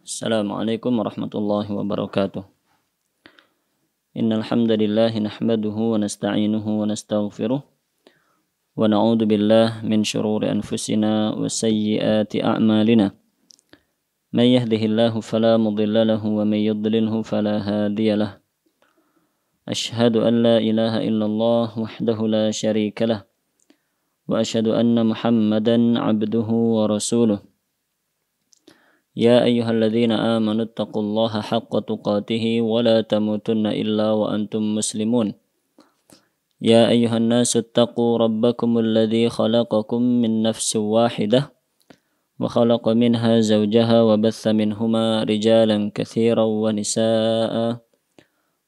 Assalamualaikum warahmatullahi wabarakatuh. Innal hamdalillah nahmaduhu wa nasta'inuhu wa nastaghfiruh wa na'udzu billahi min shururi anfusina wa sayyiati a'malina. May yahdihillahu fala mudilla lahu wa may yudlilhu fala hadiya lahu. Ashhadu an la ilaha illallah wahdahu la syarika lah wa ashhadu anna Muhammadan 'abduhu wa rasuluh. يا أيها الذين آمنوا اتقوا الله حق تقاته ولا تموتن إلا وأنتم مسلمون يا أيها الناس اتقوا ربكم الذي خلقكم من نفس واحدة وخلق منها زوجها وبث منهما رجالا كثيرا ونساء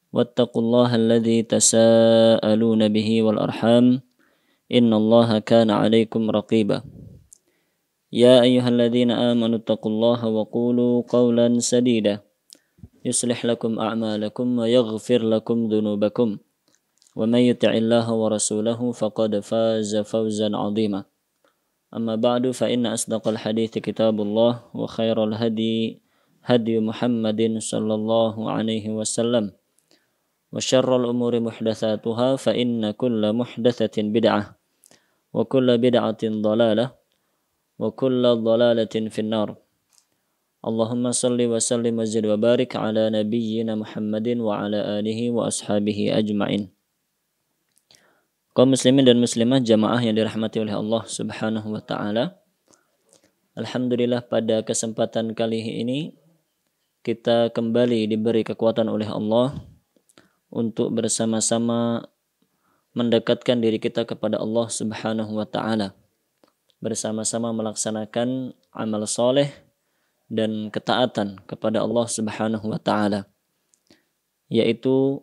واتقوا الله الذي تساءلون به والأرحام إن الله كان عليكم رقيبا يا أيها الذين آمنوا اتقوا الله وقولوا قولا سديدا يصلح لكم أعمالكم ويغفر لكم ذنوبكم ومن يطع الله ورسوله فقد فاز فوزا عظيما أما بعد فإن أصدق الحديث كتاب الله وخير الهدي هدي محمد صلى الله عليه وسلم وشر الأمور محدثاتها فإن كل محدثة بدعة وكل بدعة ضلالة وكل ضلالة في النار اللهم صل وسلم وزد وبارك على نبينا محمد وعلى آله وأصحابه أجمعين. Kaum muslimin dan muslimah jamaah yang dirahmati oleh Allah Subhanahu wa taala. Alhamdulillah pada kesempatan kali ini kita kembali diberi kekuatan oleh Allah untuk bersama-sama mendekatkan diri kita kepada Allah Subhanahu wa taala. Bersama-sama melaksanakan amal soleh dan ketaatan kepada Allah Subhanahu wa taala, yaitu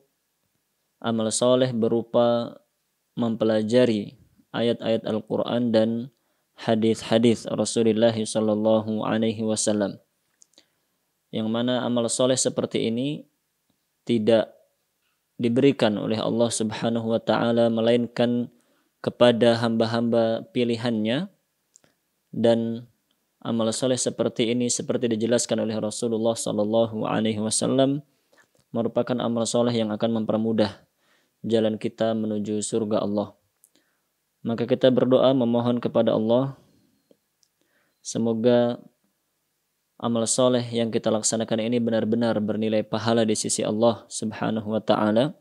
amal soleh berupa mempelajari ayat-ayat Al-Quran dan hadis-hadis Rasulullah sallallahu alaihi wasallam. Yang mana amal soleh seperti ini tidak diberikan oleh Allah Subhanahu wa taala melainkan kepada hamba-hamba pilihannya. Dan amal soleh seperti ini seperti dijelaskan oleh Rasulullah sallallahu alaihi wasallam merupakan amal soleh yang akan mempermudah jalan kita menuju surga Allah. Maka kita berdoa memohon kepada Allah semoga amal soleh yang kita laksanakan ini benar-benar bernilai pahala di sisi Allah Subhanahu wa taala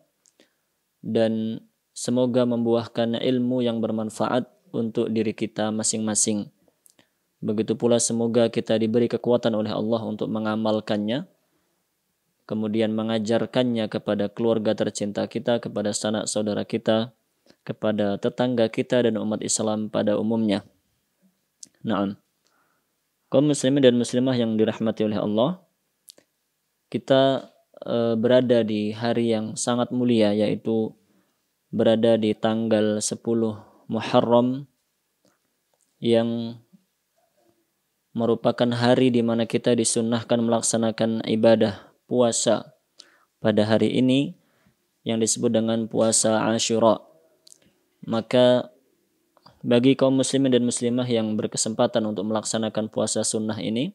dan semoga membuahkan ilmu yang bermanfaat untuk diri kita masing-masing. Begitu pula semoga kita diberi kekuatan oleh Allah untuk mengamalkannya, kemudian mengajarkannya kepada keluarga tercinta kita, kepada sanak saudara kita, kepada tetangga kita dan umat Islam pada umumnya. Naam. Kaum muslimin dan muslimah yang dirahmati oleh Allah, kita berada di hari yang sangat mulia, yaitu berada di tanggal 10 Muharram yang merupakan hari di mana kita disunnahkan melaksanakan ibadah puasa pada hari ini yang disebut dengan puasa Asyura. Maka bagi kaum muslimin dan muslimah yang berkesempatan untuk melaksanakan puasa sunnah ini,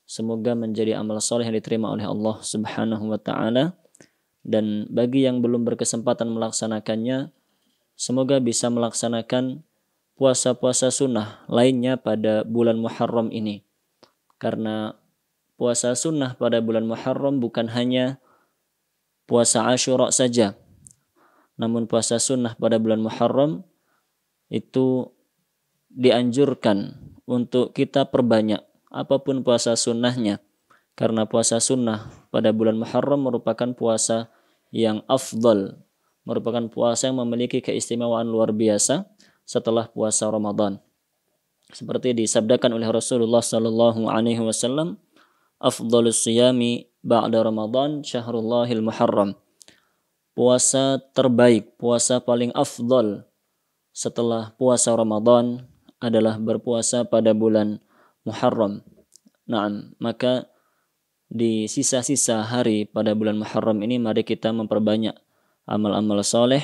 semoga menjadi amal soleh yang diterima oleh Allah Subhanahu wa taala. Dan bagi yang belum berkesempatan melaksanakannya, semoga bisa melaksanakan puasa-puasa sunnah lainnya pada bulan Muharram ini. Karena puasa sunnah pada bulan Muharram bukan hanya puasa Asyura saja. Namun puasa sunnah pada bulan Muharram itu dianjurkan untuk kita perbanyak apapun puasa sunnahnya. Karena puasa sunnah pada bulan Muharram merupakan puasa yang afdal, merupakan puasa yang memiliki keistimewaan luar biasa setelah puasa Ramadan. Seperti disabdakan oleh Rasulullah sallallahu alaihi wasallam, afdhalus siyami ba'da Ramadan syahrullahil muharram. Puasa terbaik, puasa paling afdal setelah puasa Ramadan adalah berpuasa pada bulan Muharram. Naam, maka di sisa-sisa hari pada bulan Muharram ini mari kita memperbanyak amal-amal soleh,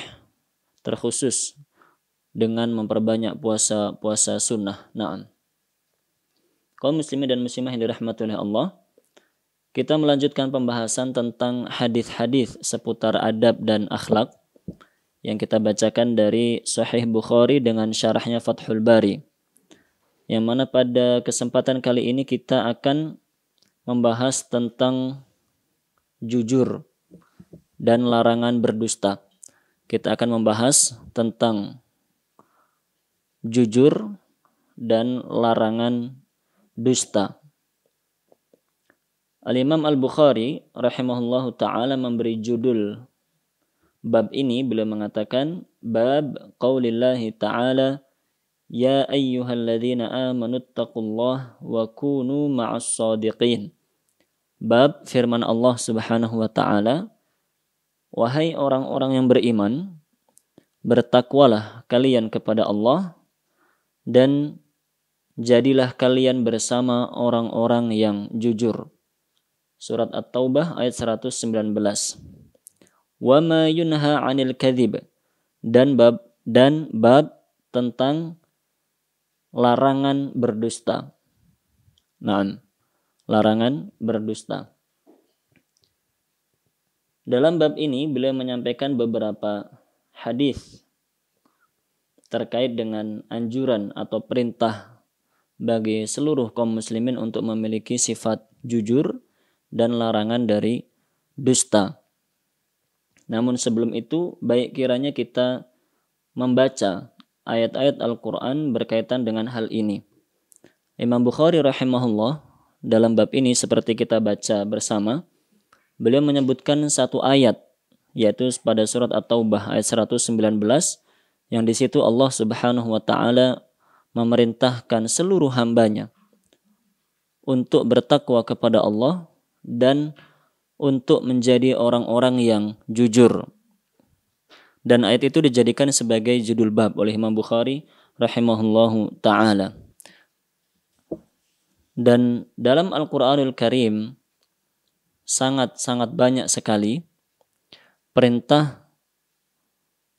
terkhusus dengan memperbanyak puasa sunnah. Naam. Kaum muslimin dan muslimah yang dirahmati oleh Allah, Kita melanjutkan pembahasan tentang hadis-hadis seputar adab dan akhlak yang kita bacakan dari Sahih Bukhari dengan syarahnya Fathul Bari. Yang mana pada kesempatan kali ini kita akan membahas tentang jujur dan larangan berdusta. Kita akan membahas tentang jujur dan larangan dusta. Al-Imam Al-Bukhari rahimahullahu ta'ala memberi judul bab ini, beliau mengatakan bab qaulillahi ta'ala ya ayyuhalladzina amanuttaqullah wa kunu ma'as shadiqin. Bab firman Allah Subhanahu wa ta'ala, wahai orang-orang yang beriman, bertakwalah kalian kepada Allah dan jadilah kalian bersama orang-orang yang jujur. Surat At-Taubah ayat 119. Wa ma yunha 'anil kadzib, dan bab tentang larangan berdusta. Naam, larangan berdusta. Dalam bab ini beliau menyampaikan beberapa hadis terkait dengan anjuran atau perintah bagi seluruh kaum muslimin untuk memiliki sifat jujur dan larangan dari dusta. Namun sebelum itu, baik kiranya kita membaca ayat-ayat Al-Quran berkaitan dengan hal ini. Imam Bukhari rahimahullah dalam bab ini seperti kita baca bersama, beliau menyebutkan satu ayat, yaitu pada surat At-Taubah ayat 119, yang di situ Allah Subhanahu wa ta'ala memerintahkan seluruh hambanya untuk bertakwa kepada Allah dan untuk menjadi orang-orang yang jujur. Dan ayat itu dijadikan sebagai judul bab oleh Imam Bukhari rahimahullahu ta'ala. Dan dalam Al-Quranul Karim sangat-sangat banyak sekali perintah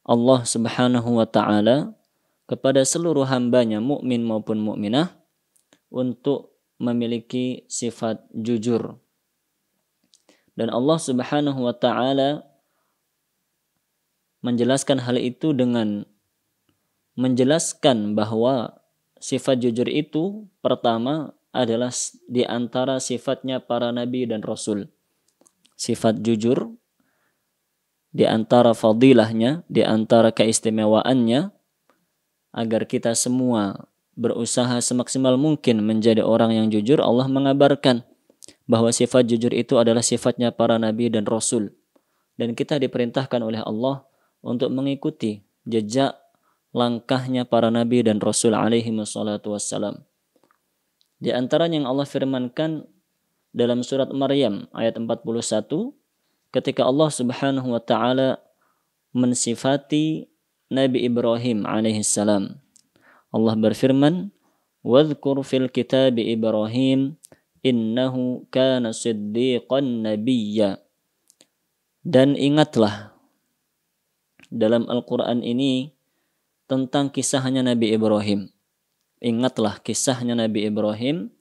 Allah Subhanahu wa ta'ala kepada seluruh hambanya, mukmin maupun mukminah, untuk memiliki sifat jujur. Dan Allah Subhanahu wa ta'ala menjelaskan hal itu dengan menjelaskan bahwa sifat jujur itu pertama adalah di antara sifatnya para nabi dan rasul. Sifat jujur di antara fadilahnya, di antara keistimewaannya, agar kita semua berusaha semaksimal mungkin menjadi orang yang jujur. Allah mengabarkan bahwa sifat jujur itu adalah sifatnya para nabi dan rasul. Dan kita diperintahkan oleh Allah untuk mengikuti jejak langkahnya para nabi dan rasul alaihi wassalatu wassalam. Di antaranya yang Allah firmankan dalam surat Maryam ayat 41, ketika Allah Subhanahu wa ta'ala mensifati Nabi Ibrahim alaihi salam. Allah berfirman, "Wadhkur fil kitab Ibrahim innahu kana siddiqan nabiyya." Dan ingatlah dalam Al-Quran ini tentang kisahnya Nabi Ibrahim. Ingatlah kisahnya Nabi Ibrahim,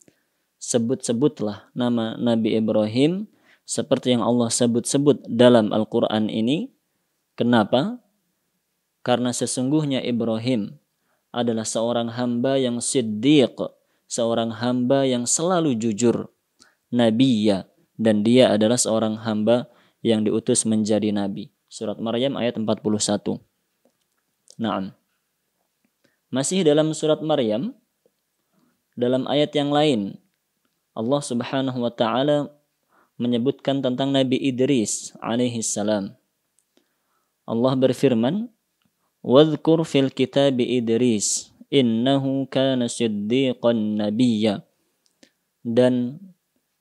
sebut-sebutlah nama Nabi Ibrahim seperti yang Allah sebut-sebut dalam Al-Quran ini. Kenapa? Karena sesungguhnya Ibrahim adalah seorang hamba yang siddiq, seorang hamba yang selalu jujur, nabiyya, dan dia adalah seorang hamba yang diutus menjadi nabi. Surat Maryam ayat 41. Naam. Masih dalam surat Maryam, dalam ayat yang lain, Allah Subhanahu wa ta'ala menyebutkan tentang Nabi Idris alaihi salam. Allah berfirman, "Wadhkur fil kitab Idris innahu kana siddiqan nabiyya." Dan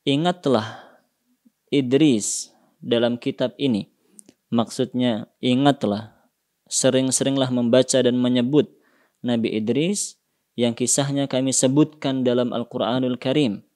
ingatlah Idris dalam kitab ini. Maksudnya ingatlah, sering-seringlah membaca dan menyebut Nabi Idris yang kisahnya kami sebutkan dalam Al-Quranul Karim.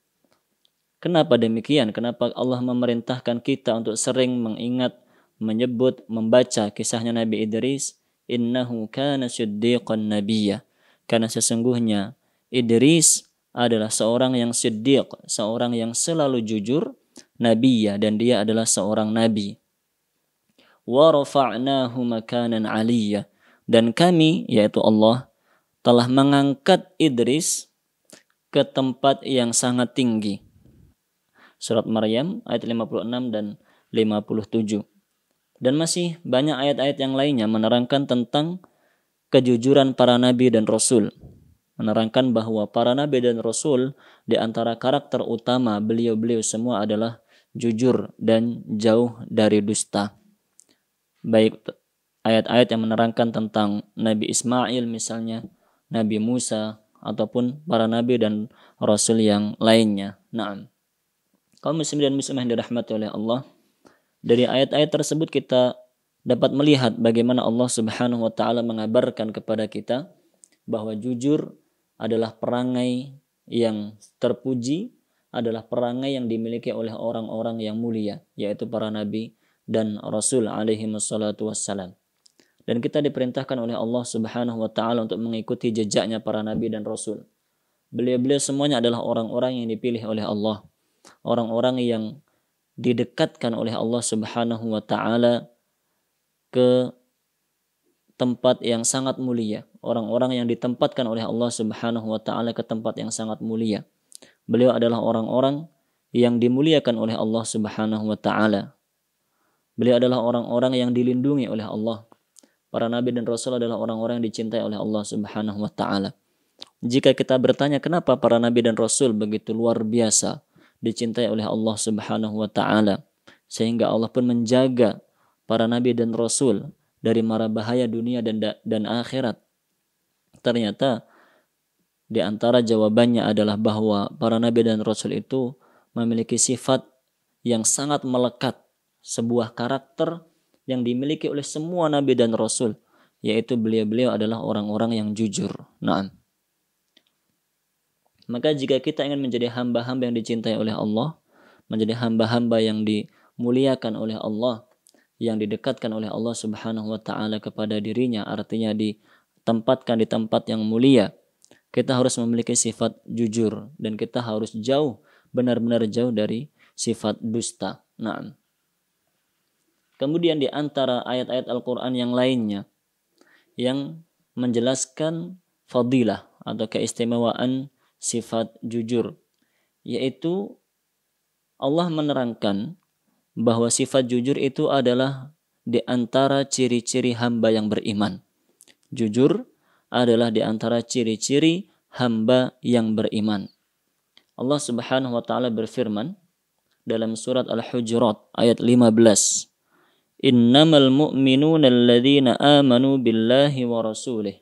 Kenapa demikian? Kenapa Allah memerintahkan kita untuk sering mengingat, menyebut, membaca kisahnya Nabi Idris? Innahu kana siddiqan nabiyya. Karena sesungguhnya Idris adalah seorang yang siddiq, seorang yang selalu jujur, nabiyya, dan dia adalah seorang nabi. Wa rafa'nahu makanan 'aliyya, dan kami yaitu Allah telah mengangkat Idris ke tempat yang sangat tinggi. Surat Maryam ayat 56 dan 57. Dan masih banyak ayat-ayat yang lainnya menerangkan tentang kejujuran para nabi dan rasul. Menerangkan bahwa para nabi dan rasul di antara karakter utama beliau-beliau semua adalah jujur dan jauh dari dusta. Baik ayat-ayat yang menerangkan tentang Nabi Ismail misalnya, Nabi Musa, ataupun para nabi dan rasul yang lainnya. Naam. Kaum muslimin dan muslimah yang dirahmati oleh Allah, dari ayat-ayat tersebut kita dapat melihat bagaimana Allah Subhanahu wa taala mengabarkan kepada kita bahwa jujur adalah perangai yang terpuji, adalah perangai yang dimiliki oleh orang-orang yang mulia, yaitu para nabi dan rasul alaihi wassalatu wassalam. Dan kita diperintahkan oleh Allah Subhanahu wa taala untuk mengikuti jejaknya para nabi dan rasul. Beliau-beliau semuanya adalah orang-orang yang dipilih oleh Allah, orang-orang yang didekatkan oleh Allah Subhanahu wa taala ke tempat yang sangat mulia, orang-orang yang ditempatkan oleh Allah Subhanahu wa taala ke tempat yang sangat mulia. Beliau adalah orang-orang yang dimuliakan oleh Allah Subhanahu wa taala. Beliau adalah orang-orang yang dilindungi oleh Allah. Para nabi dan rasul adalah orang-orang yang dicintai oleh Allah Subhanahu wa taala. Jika kita bertanya kenapa para nabi dan rasul begitu luar biasa dicintai oleh Allah Subhanahu wa taala, sehingga Allah pun menjaga para nabi dan rasul dari mara bahaya dunia dan akhirat. Ternyata di antara jawabannya adalah bahwa para nabi dan rasul itu memiliki sifat yang sangat melekat, sebuah karakter yang dimiliki oleh semua nabi dan rasul, yaitu beliau-beliau adalah orang-orang yang jujur. Naam. Maka jika kita ingin menjadi hamba-hamba yang dicintai oleh Allah, menjadi hamba-hamba yang dimuliakan oleh Allah, yang didekatkan oleh Allah Subhanahu wa taala kepada dirinya, artinya ditempatkan di tempat yang mulia, kita harus memiliki sifat jujur dan kita harus jauh, benar-benar jauh dari sifat dusta. Naam. Kemudian di antara ayat-ayat Al-Qur'an yang lainnya yang menjelaskan fadilah atau keistimewaan sifat jujur, yaitu Allah menerangkan bahwa sifat jujur itu adalah di antara ciri-ciri hamba yang beriman. Jujur adalah di antara ciri-ciri hamba yang beriman. Allah Subhanahu wa taala berfirman dalam surat Al-Hujurat ayat 15. Innamal mu'minuna alladzina amanu billahi wa rasulih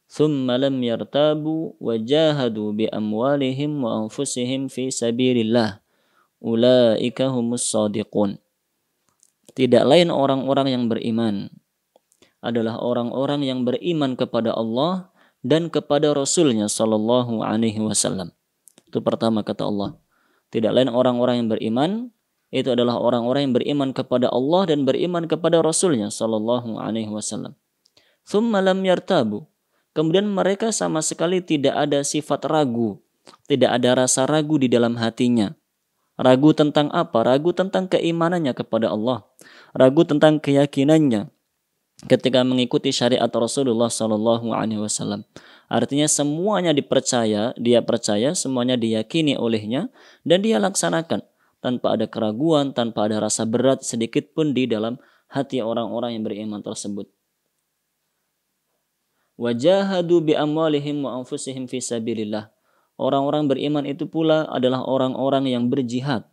thumma lam yartabu wa jahadu bi amwalihim wa anfusihim fi sabilillah ulaika humus shadiqun. Tidak lain orang-orang yang beriman adalah orang-orang yang beriman kepada Allah dan kepada Rasulnya sallallahu alaihi wasallam. Itu pertama kata Allah. Tidak lain orang-orang yang beriman itu adalah orang-orang yang beriman kepada Allah dan beriman kepada Rasulnya sallallahu alaihi wasallam. Thumma lam yartabu. Kemudian mereka sama sekali tidak ada sifat ragu, tidak ada rasa ragu di dalam hatinya. Ragu tentang apa? Ragu tentang keimanannya kepada Allah, ragu tentang keyakinannya ketika mengikuti syariat Rasulullah sallallahu alaihi wasallam. Artinya semuanya dia percaya, semuanya diyakini olehnya dan dia laksanakan tanpa ada keraguan, tanpa ada rasa berat sedikit pun di dalam hati orang-orang yang beriman tersebut. Wajahadu bi amwalihim wa anfusihim fi sabilillah. Orang-orang beriman itu pula adalah orang-orang yang berjihad,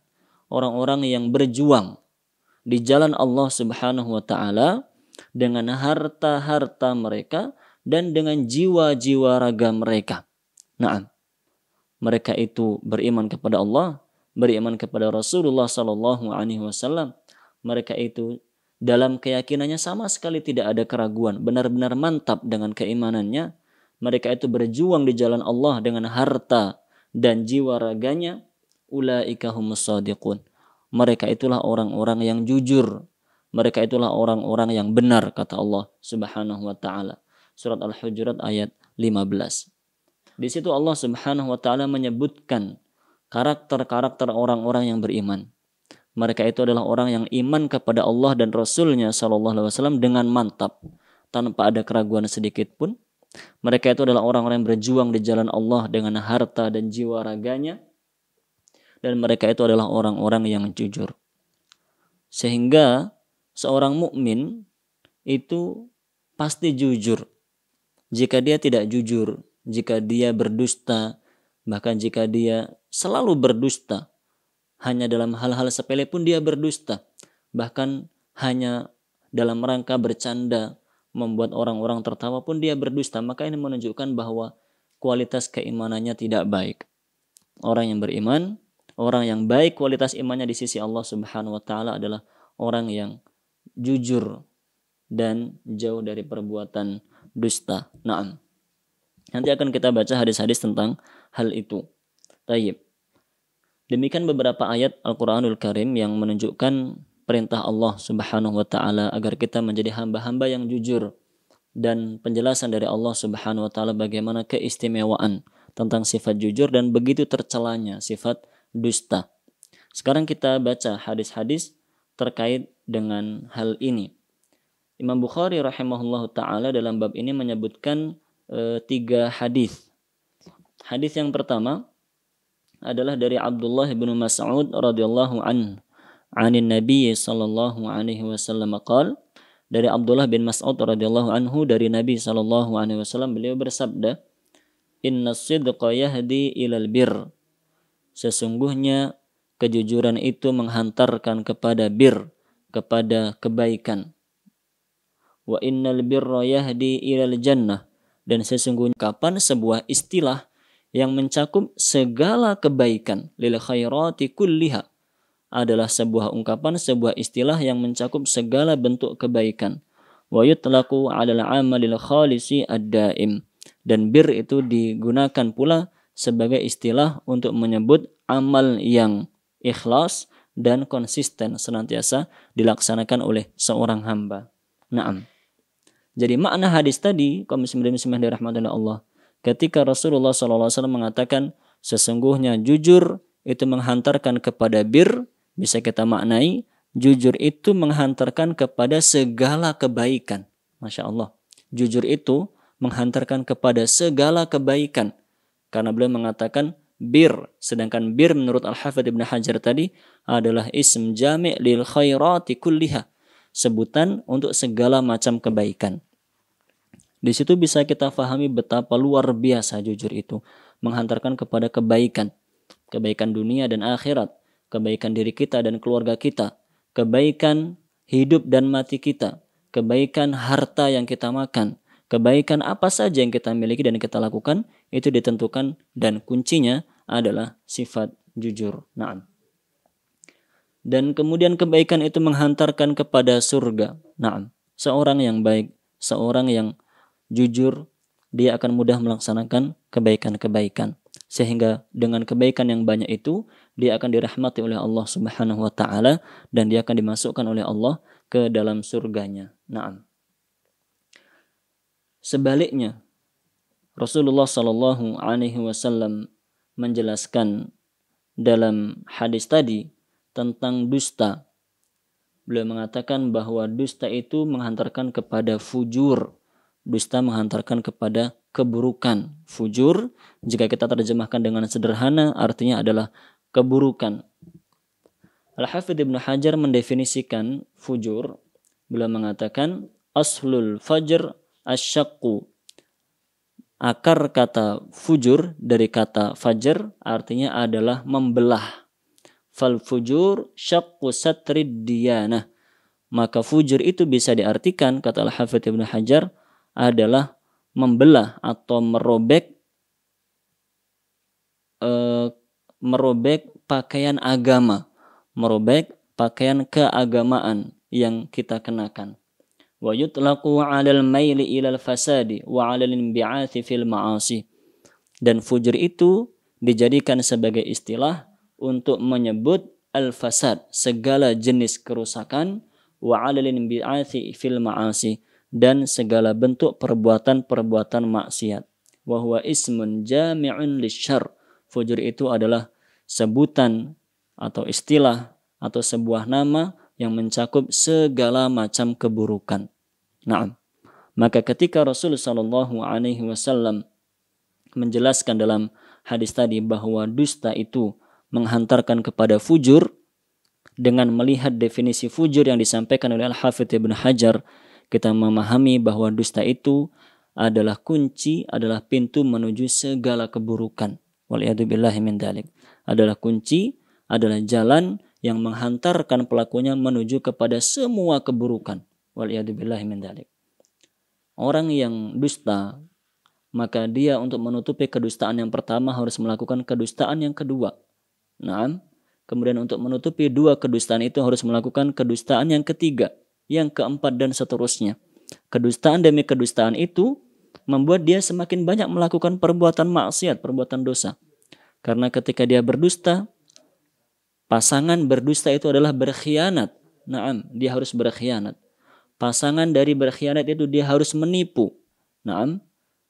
orang-orang yang berjuang di jalan Allah Subhanahu wa taala dengan harta-harta mereka dan dengan jiwa-jiwa raga mereka. Naam. Mereka itu beriman kepada Allah, beriman kepada Rasulullah sallallahu alaihi wasallam. Mereka itu dalam keyakinannya sama sekali tidak ada keraguan, benar-benar mantap dengan keimanannya. Mereka itu berjuang di jalan Allah dengan harta dan jiwa raganya. Ulaika humus shadiqun. Mereka itulah orang-orang yang jujur. Mereka itulah orang-orang yang benar kata Allah Subhanahu wa taala. Surat Al-Hujurat ayat 15. Di situ Allah Subhanahu wa taala menyebutkan karakter-karakter orang-orang yang beriman. Mereka itu adalah orang yang iman kepada Allah dan Rasulnya Shallallahu Alaihi Wasallam dengan mantap, tanpa ada keraguan sedikit pun. Mereka itu adalah orang-orang yang berjuang di jalan Allah dengan harta dan jiwa raganya. Dan mereka itu adalah orang-orang yang jujur. Sehingga seorang mukmin itu pasti jujur. Jika dia tidak jujur, jika dia berdusta, bahkan jika dia selalu berdusta, hanya dalam hal-hal sepele pun dia berdusta. Bahkan hanya dalam rangka bercanda, membuat orang-orang tertawa pun dia berdusta. Maka ini menunjukkan bahwa kualitas keimanannya tidak baik. Orang yang beriman, orang yang baik kualitas imannya di sisi Allah Subhanahu wa taala adalah orang yang jujur dan jauh dari perbuatan dusta. Naam. Nanti akan kita baca hadis-hadis tentang hal itu. Tayyib. Demikian beberapa ayat Al-Quranul Karim yang menunjukkan perintah Allah Subhanahu wa taala agar kita menjadi hamba-hamba yang jujur, dan penjelasan dari Allah Subhanahu wa taala bagaimana keistimewaan tentang sifat jujur dan begitu tercelanya sifat dusta. Sekarang kita baca hadis-hadis terkait dengan hal ini. Imam Bukhari rahimahullahu taala dalam bab ini menyebutkan 3 hadis. Hadis yang pertama adalah dari Abdullah bin Mas'ud radhiyallahu anhu, anin Nabi sallallahu alaihi wasallam qala, dari Abdullah bin Mas'ud radhiyallahu anhu dari Nabi sallallahu alaihi wasallam, beliau bersabda, innas sidqa yahdi ilal bir, sesungguhnya kejujuran itu menghantarkan kepada bir, kepada kebaikan. Wa innal birra yahdi ilal jannah, dan sesungguhnya kapan sebuah istilah yang mencakup segala kebaikan, lil khairati kulliha, adalah sebuah ungkapan, sebuah istilah yang mencakup segala bentuk kebaikan. Wa yutlaqu 'alal 'amalil khalisi ad-daim, dan bir itu digunakan pula sebagai istilah untuk menyebut amal yang ikhlas dan konsisten senantiasa dilaksanakan oleh seorang hamba. Naam. Jadi makna hadis tadi, kaum muslimin dirahmati Allah, ketika Rasulullah SAW mengatakan sesungguhnya jujur itu menghantarkan kepada bir, bisa kita maknai jujur itu menghantarkan kepada segala kebaikan. Masya Allah. Jujur itu menghantarkan kepada segala kebaikan. Karena beliau mengatakan bir, sedangkan bir menurut Al-Hafidz Ibn Hajar tadi adalah ism jami' lil khairati kulliha, sebutan untuk segala macam kebaikan. Di situ bisa kita fahami betapa luar biasa jujur itu menghantarkan kepada kebaikan, kebaikan dunia dan akhirat, kebaikan diri kita dan keluarga kita, kebaikan hidup dan mati kita, kebaikan harta yang kita makan, kebaikan apa saja yang kita miliki dan kita lakukan, itu ditentukan dan kuncinya adalah sifat jujur. Naam. Dan kemudian kebaikan itu menghantarkan kepada surga. Naam. Seorang yang baik, seorang yang jujur, dia akan mudah melaksanakan kebaikan-kebaikan. Sehingga dengan kebaikan yang banyak itu, dia akan dirahmati oleh Allah Subhanahu wa taala dan dia akan dimasukkan oleh Allah ke dalam surganya. Naam. Sebaliknya, Rasulullah sallallahu alaihi wasallam menjelaskan dalam hadis tadi tentang dusta. Beliau mengatakan bahwa dusta itu menghantarkan kepada fujur. Dusta menghantarkan kepada keburukan. Fujur, jika kita terjemahkan dengan sederhana, artinya adalah keburukan. Al-Hafidz Ibn Hajar mendefinisikan fujur. Beliau mengatakan, aslul fajr asyaqqu. Akar kata fujur dari kata fajar artinya adalah membelah. Fal fujur syaqqu satrid diyanah. Maka fujur itu bisa diartikan, kata Al-Hafidz Ibn Hajar, adalah membelah atau merobek pakaian agama, merobek pakaian keagamaan yang kita kenakan. Wa yutlaqu 'alal maili ilal fasadi wa 'alal inbi'athi fil ma'asi. Dan fujur itu dijadikan sebagai istilah untuk menyebut al-fasad, segala jenis kerusakan, wa 'alal inbi'athi fil ma'asi, dan segala bentuk perbuatan-perbuatan maksiat. Wa huwa ismun jami'un lisyarr. Fujur itu adalah sebutan atau istilah atau sebuah nama yang mencakup segala macam keburukan. Naam. Maka ketika Rasul sallallahu alaihi wasallam menjelaskan dalam hadis tadi bahwa dusta itu menghantarkan kepada fujur, dengan melihat definisi fujur yang disampaikan oleh Al-Hafidz Ibnu Hajar, kita memahami bahwa dusta itu adalah kunci, adalah pintu menuju segala keburukan. Waliyadzubillahi min dzalik. Adalah kunci, adalah jalan yang menghantarkan pelakunya menuju kepada semua keburukan. Waliyadzubillahi min dzalik. Orang yang dusta, maka dia untuk menutupi kedustaan yang pertama harus melakukan kedustaan yang kedua. Naam. Kemudian untuk menutupi dua kedustaan itu harus melakukan kedustaan yang ketiga, yang keempat, dan seterusnya. Kedustaan demi kedustaan itu membuat dia semakin banyak melakukan perbuatan maksiat, perbuatan dosa. Karena ketika dia berdusta, pasangan berdusta itu adalah berkhianat. Naam, dia harus berkhianat. Pasangan dari berkhianat itu dia harus menipu. Naam,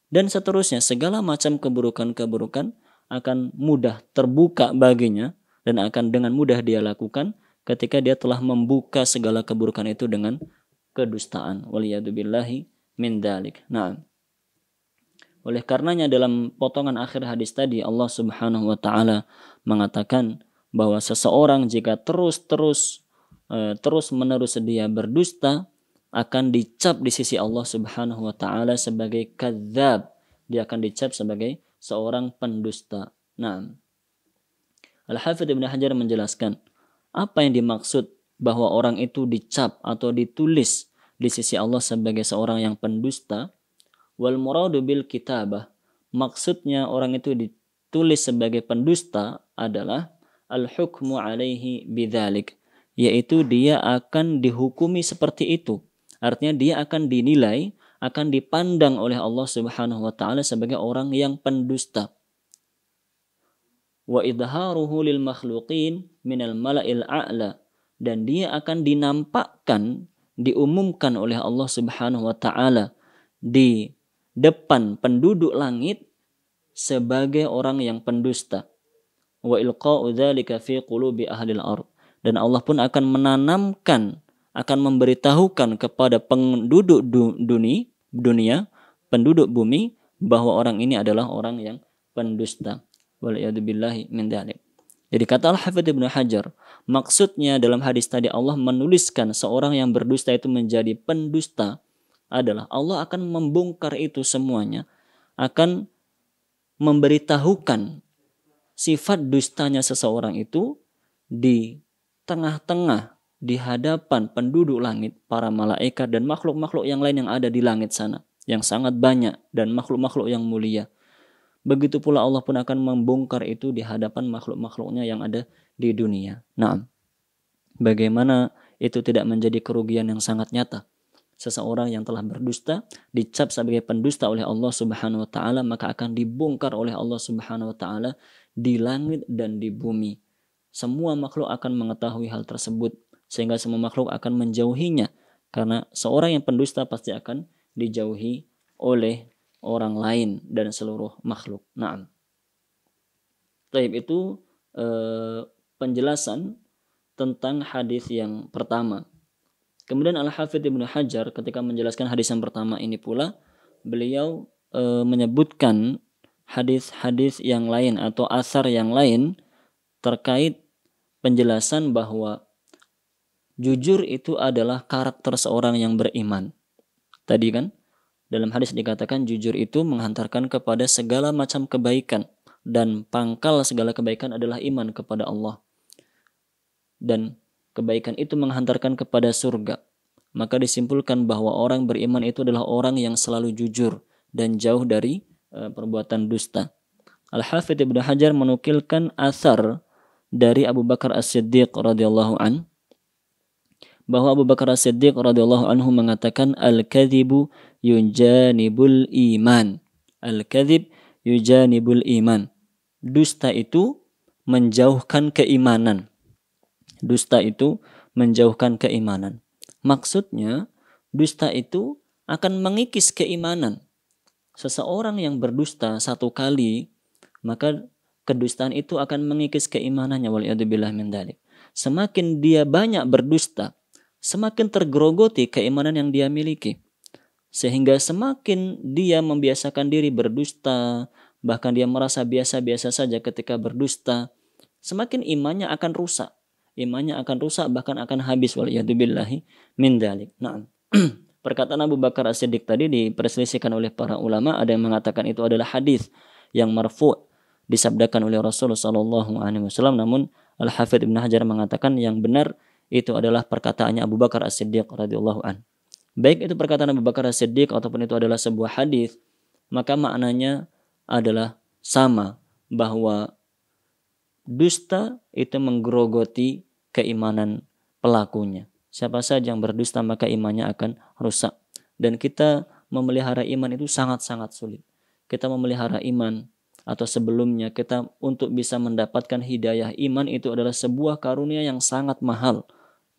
dan seterusnya. Segala macam keburukan-keburukan akan mudah terbuka baginya dan akan dengan mudah dia lakukan ketika dia telah membuka segala keburukan itu dengan kedustaan. Waliyadzubillahi min dzalik. Nah, oleh karenanya dalam potongan akhir hadis tadi Allah Subhanahu wa taala mengatakan bahwa seseorang jika terus menerus dia berdusta akan dicap di sisi Allah Subhanahu wa taala sebagai kadzdzab. Dia akan dicap sebagai seorang pendusta. Nah, Al-Hafidz Ibnu Hajar menjelaskan apa yang dimaksud bahwa orang itu dicap atau ditulis di sisi Allah sebagai seorang yang pendusta. Wal muradu bil kitabah, maksudnya orang itu ditulis sebagai pendusta adalah al-hukmu alaihi bidzalik, yaitu dia akan dihukumi seperti itu. Artinya dia akan dinilai, akan dipandang oleh Allah Subhanahu wa taala sebagai orang yang pendusta. Wa idharuhu lil makhluqin minal mala'il a'la, dan dia akan dinampakkan, diumumkan oleh Allah Subhanahu wa taala di depan penduduk langit sebagai orang yang pendusta. Wa ilqa'u dzalika fi qulubi ahlil ardh, dan Allah pun akan menanamkan, akan memberitahukan kepada penduduk dunia, penduduk bumi, bahwa orang ini adalah orang yang pendusta. Waliyadzubillahi min dzalik. Jadi kata Al-Hafidz Ibnu Hajar, maksudnya dalam hadis tadi Allah menuliskan seorang yang berdusta itu menjadi pendusta adalah Allah akan membongkar itu semuanya, akan memberitahukan sifat dustanya seseorang itu di tengah-tengah, di hadapan penduduk langit, para malaikat dan makhluk-makhluk yang lain yang ada di langit sana, yang sangat banyak, dan makhluk-makhluk yang mulia. Begitu pula Allah pun akan membongkar itu di hadapan makhluk-makhluknya yang ada di dunia. Nah, bagaimana itu tidak menjadi kerugian yang sangat nyata? Seseorang yang telah berdusta dicap sebagai pendusta oleh Allah Subhanahu wa taala, maka akan dibongkar oleh Allah Subhanahu wa taala di langit dan di bumi. Semua makhluk akan mengetahui hal tersebut, sehingga semua makhluk akan menjauhinya, karena seorang yang pendusta pasti akan dijauhi oleh orang lain dan seluruh makhluk. Naam. Taib itu penjelasan tentang hadis yang pertama. Kemudian Al-Hafidz Ibnu Hajar ketika menjelaskan hadis yang pertama ini pula, beliau menyebutkan hadis-hadis yang lain atau asar yang lain terkait penjelasan bahwa jujur itu adalah karakter seorang yang beriman. Tadi kan dalam hadis dikatakan jujur itu menghantarkan kepada segala macam kebaikan, dan pangkal segala kebaikan adalah iman kepada Allah. Dan kebaikan itu menghantarkan kepada surga. Maka disimpulkan bahwa orang beriman itu adalah orang yang selalu jujur dan jauh dari perbuatan dusta. Al-Hafidz Ibnu Hajar menukilkan asar dari Abu Bakar As-Siddiq radhiyallahu an, bahwa Abu Bakar As-Siddiq radhiyallahu anhu mengatakan al-kadzibu yujanibul iman. Al-kadzib yujanibul iman. Dusta itu menjauhkan keimanan. Dusta itu menjauhkan keimanan. Maksudnya dusta itu akan mengikis keimanan. Seseorang yang berdusta satu kali, maka kedustaan itu akan mengikis keimanannya. Waliyadzubillah min dzalik. semakin dia banyak berdusta, semakin tergerogoti keimanan yang dia miliki. Sehingga semakin dia membiasakan diri berdusta, bahkan dia merasa biasa-biasa saja ketika berdusta, semakin imannya akan rusak. Imannya akan rusak, bahkan akan habis, waliyadzubillahi min dzalik. Nah, perkataan Abu Bakar As-Siddiq tadi diperselisihkan oleh para ulama. Ada yang mengatakan itu adalah hadis yang marfu' disabdakan oleh Rasulullah SAW. Namun Al-Hafidz Ibnu Hajar mengatakan yang benar itu adalah perkataannya Abu Bakar As-Siddiq radhiyallahu an. Baik itu perkataan Abu Bakar As-Siddiq ataupun itu adalah sebuah hadis, maka maknanya adalah sama, bahwa dusta itu menggerogoti keimanan pelakunya. Siapa saja yang berdusta maka imannya akan rusak. Dan kita memelihara iman itu sangat-sangat sulit. Kita memelihara iman atau sebelumnya kita untuk bisa mendapatkan hidayah iman itu adalah sebuah karunia yang sangat mahal.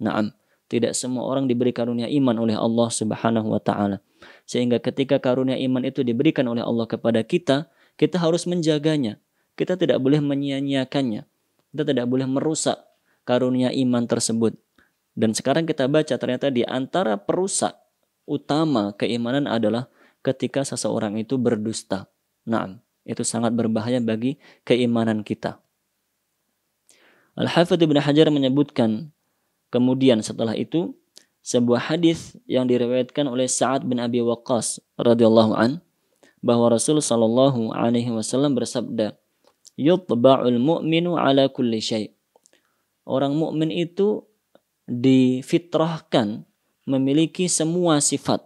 Naam, tidak semua orang diberi karunia iman oleh Allah Subhanahu wa taala. Sehingga ketika karunia iman itu diberikan oleh Allah kepada kita, kita harus menjaganya. Kita tidak boleh menyia-nyiakannya. Kita tidak boleh merusak karunia iman tersebut. Dan sekarang kita baca ternyata di antara perusak utama keimanan adalah ketika seseorang itu berdusta. Nah, itu sangat berbahaya bagi keimanan kita. Al-Hafidz Ibnu Hajar menyebutkan kemudian setelah itu sebuah hadis yang diriwayatkan oleh Sa'ad bin Abi Waqqas radhiyallahu an, bahwa Rasul sallallahu alaihi wasallam bersabda, "Yutba'ul mu'minu ala kulli syai'." Orang mukmin itu difitrahkan memiliki semua sifat,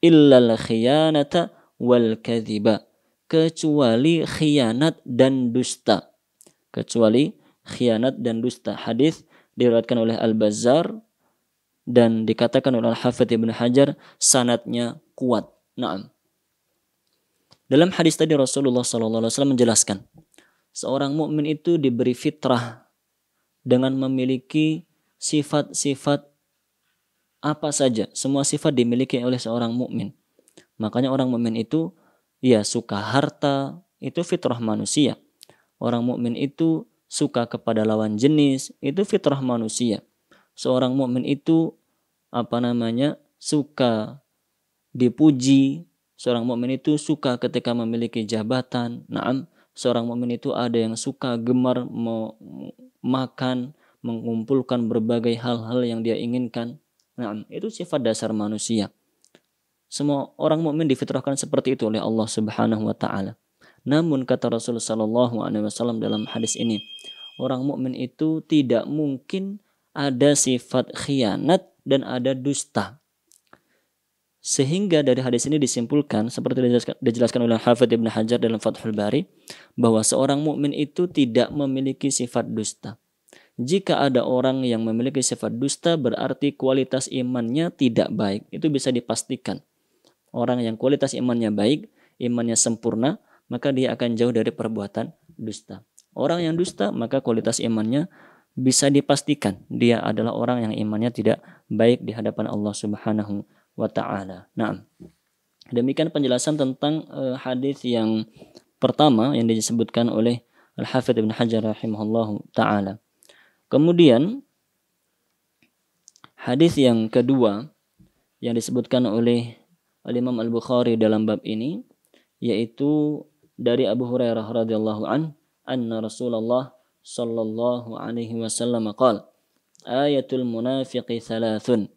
illal khiyanata wal kadhiba, kecuali khianat dan dusta. Kecuali khianat dan dusta. Hadis diriwayatkan oleh Al-Bazzar dan dikatakan oleh Al-Hafidz Ibnu Hajar sanadnya kuat. Naam. Dalam hadis tadi Rasulullah SAW menjelaskan, seorang mukmin itu diberi fitrah dengan memiliki sifat-sifat apa saja. Semua sifat dimiliki oleh seorang mukmin. Makanya orang mukmin itu suka harta, itu fitrah manusia. Orang mukmin itu suka kepada lawan jenis, itu fitrah manusia. Seorang mukmin itu suka dipuji. Seorang mukmin itu suka ketika memiliki jabatan. Naam, seorang mukmin itu ada yang suka gemar makan, mengumpulkan berbagai hal-hal yang dia inginkan. Naam, itu sifat dasar manusia. Semua orang mukmin difitrahkan seperti itu oleh Allah Subhanahu wa taala. Namun kata Rasulullah sallallahu alaihi wasallam dalam hadis ini, orang mukmin itu tidak mungkin ada sifat khianat dan ada dusta. Sehingga dari hadis ini disimpulkan seperti dijelaskan oleh Hafidz Ibnu Hajar dalam Fathul Bari, bahwa seorang mukmin itu tidak memiliki sifat dusta. Jika ada orang yang memiliki sifat dusta, berarti kualitas imannya tidak baik. Itu bisa dipastikan. Orang yang kualitas imannya baik, imannya sempurna, maka dia akan jauh dari perbuatan dusta. Orang yang dusta, maka kualitas imannya bisa dipastikan dia adalah orang yang imannya tidak baik di hadapan Allah Subhanahu wa ta'ala. Nah, demikian penjelasan tentang hadis yang pertama yang disebutkan oleh Al-Hafidz Ibnu Hajar rahimahullahu ta'ala. Kemudian hadis yang kedua yang disebutkan oleh Al-Imam Al-Bukhari dalam bab ini, yaitu dari Abu Hurairah radhiyallahu anna Rasulullah sallallahu alaihi wasallam qala, ayatul munafiqi thalathun,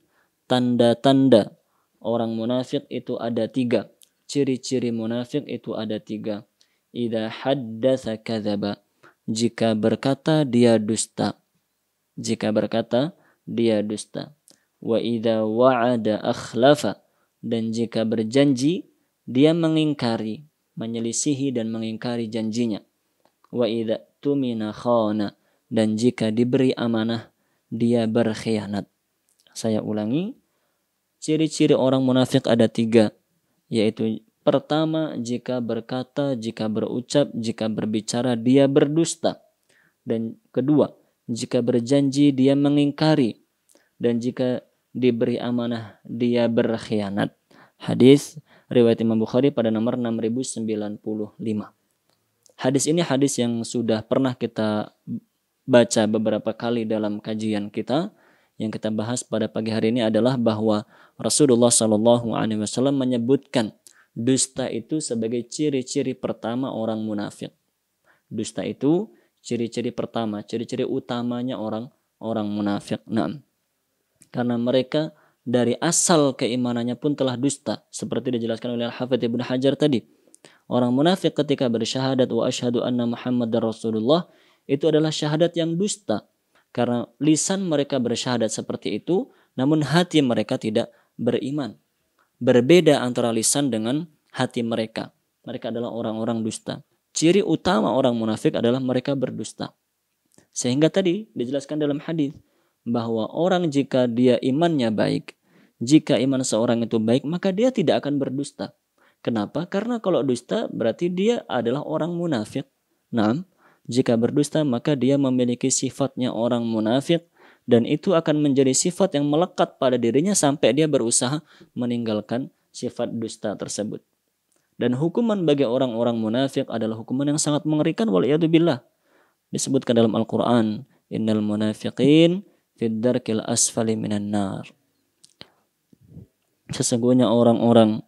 tanda-tanda orang munafik itu ada 3. Ciri-ciri munafik itu ada 3. Idza haddatsa kadzaba, jika berkata dia dusta. Jika berkata dia dusta. Wa idza wa'ada akhlafa, dan jika berjanji dia mengingkari, menyelisihi dan mengingkari janjinya. Wa idza tumina khana, dan jika diberi amanah dia berkhianat. Saya ulangi, ciri-ciri orang munafik ada 3, yaitu pertama, jika berkata, jika berucap, jika berbicara dia berdusta. Dan kedua, jika berjanji dia mengingkari, dan jika diberi amanah dia berkhianat. Hadis riwayat Imam Bukhari pada nomor 6095. Hadis ini hadis yang sudah pernah kita baca beberapa kali dalam kajian kita. Yang kita bahas pada pagi hari ini adalah bahwa Rasulullah SAW menyebutkan dusta itu sebagai ciri-ciri pertama orang munafik. Dusta itu ciri-ciri pertama, ciri-ciri utamanya orang munafik. Nah, karena mereka dari asal keimanannya pun telah dusta, seperti dijelaskan oleh Al-Hafidz Ibnu Hajar tadi. Orang munafik ketika bersyahadat wa asyhadu anna Muhammadar Rasulullah, itu adalah syahadat yang dusta. Karena lisan mereka bersyahadat seperti itu, namun hati mereka tidak beriman. Berbeda antara lisan dengan hati mereka. Mereka adalah orang-orang dusta. Ciri utama orang munafik adalah mereka berdusta. Sehingga tadi dijelaskan dalam hadis bahwa orang jika dia imannya baik, jika iman seorang itu baik, maka dia tidak akan berdusta. Kenapa? Karena kalau dusta berarti dia adalah orang munafik. Nah, jika berdusta maka dia memiliki sifatnya orang munafik, dan itu akan menjadi sifat yang melekat pada dirinya sampai dia berusaha meninggalkan sifat dusta tersebut. Dan hukuman bagi orang-orang munafik adalah hukuman yang sangat mengerikan, waliyadzubillah. Disebutkan dalam Al-Quran, innal munafiqin fid darkil asfali minan nar. Sesungguhnya orang-orang